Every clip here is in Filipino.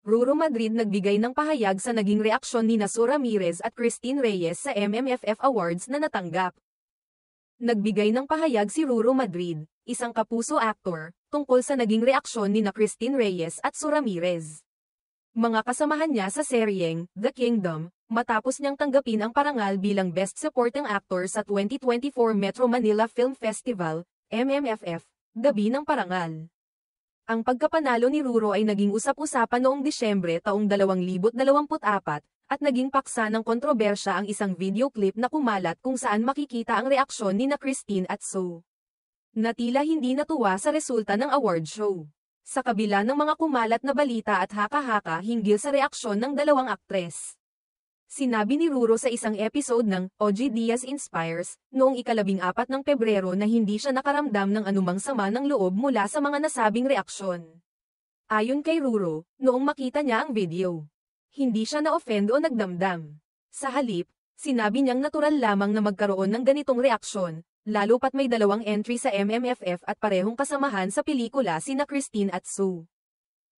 Ruro Madrid nagbigay ng pahayag sa naging reaksyon ni Sue Ramirez at Christine Reyes sa MMFF Awards na natanggap. Nagbigay ng pahayag si Ruro Madrid, isang kapuso actor, tungkol sa naging reaksyon ni Christine Reyes at Sue Ramirez. Mga kasamahan niya sa seryeng The Kingdom, matapos niyang tanggapin ang parangal bilang Best Supporting Actor sa 2024 Metro Manila Film Festival, MMFF, Gabi ng Parangal. Ang pagkapanalo ni Ruro ay naging usap-usapan noong Disyembre taong 2024 at naging paksa ng kontrobersya ang isang video clip na kumalat kung saan makikita ang reaksyon ni Christine at Sue, na tila hindi natuwa sa resulta ng award show. Sa kabila ng mga kumalat na balita at haka-haka hinggil sa reaksyon ng dalawang aktres. Sinabi ni Ruro sa isang episode ng OG Diaz Inspires, noong 14 ng Pebrero na hindi siya nakaramdam ng anumang sama ng loob mula sa mga nasabing reaksyon. Ayon kay Ruro, noong makita niya ang video, hindi siya na-offend o nagdamdam. Sa halip, sinabi niyang natural lamang na magkaroon ng ganitong reaksyon, lalo pat may dalawang entry sa MMFF at parehong kasamahan sa pelikula sina Christine at Sue.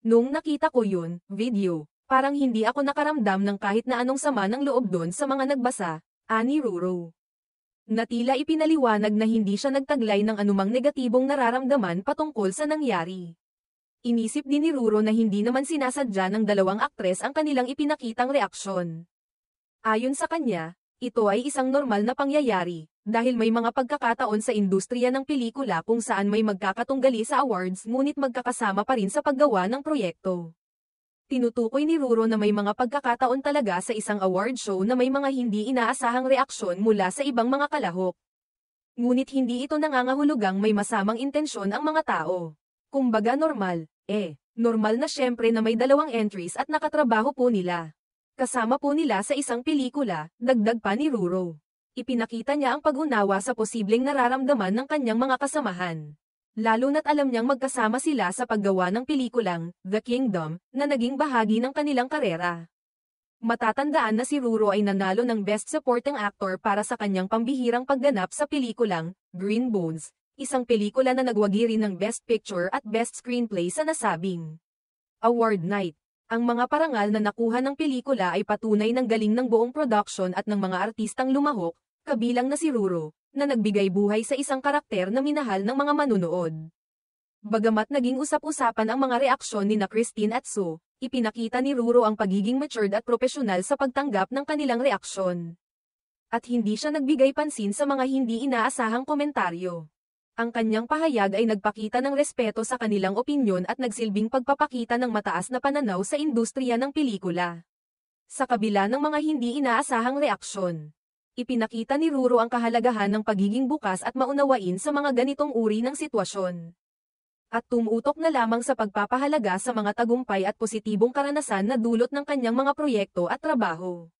Nung nakita ko yun, video, parang hindi ako nakaramdam ng kahit na anong sama ng loob doon sa mga nagbasa, ani Ruro. Na tila ipinaliwanag na hindi siya nagtaglay ng anumang negatibong nararamdaman patungkol sa nangyari. Inisip din ni Ruro na hindi naman sinasadya ng dalawang aktres ang kanilang ipinakitang reaksyon. Ayon sa kanya, ito ay isang normal na pangyayari, dahil may mga pagkakataon sa industriya ng pelikula kung saan may magkakatunggali sa awards ngunit magkakasama pa rin sa paggawa ng proyekto. Tinutukoy ni Ruro na may mga pagkakataon talaga sa isang award show na may mga hindi inaasahang reaksyon mula sa ibang mga kalahok. Ngunit hindi ito nangangahulugang may masamang intensyon ang mga tao. Kumbaga normal, normal na syempre na may dalawang entries at nakatrabaho po nila. Kasama po nila sa isang pelikula, dagdag pa ni Ruro. Ipinakita niya ang pag-unawa sa posibleng nararamdaman ng kanyang mga kasamahan. Lalo na't alam niyang magkasama sila sa paggawa ng pelikulang The Kingdom na naging bahagi ng kanilang karera. Matatandaan na si Ruro ay nanalo ng Best Supporting Actor para sa kanyang pambihirang pagganap sa pelikulang Green Bones, isang pelikula na nagwagi rin ng Best Picture at Best Screenplay sa nasabing award night. Ang mga parangal na nakuha ng pelikula ay patunay ng galing ng buong production at ng mga artistang lumahok, kabilang na si Ruro, na nagbigay buhay sa isang karakter na minahal ng mga manunood. Bagamat naging usap-usapan ang mga reaksyon ni Christine at Sue, ipinakita ni Ruro ang pagiging matured at profesional sa pagtanggap ng kanilang reaksyon. At hindi siya nagbigay pansin sa mga hindi inaasahang komentaryo. Ang kanyang pahayag ay nagpakita ng respeto sa kanilang opinyon at nagsilbing pagpapakita ng mataas na pananaw sa industriya ng pelikula. Sa kabila ng mga hindi inaasahang reaksyon, ipinakita ni Ruro ang kahalagahan ng pagiging bukas at maunawain sa mga ganitong uri ng sitwasyon. At tumutok na lamang sa pagpapahalaga sa mga tagumpay at positibong karanasan na dulot ng kanyang mga proyekto at trabaho.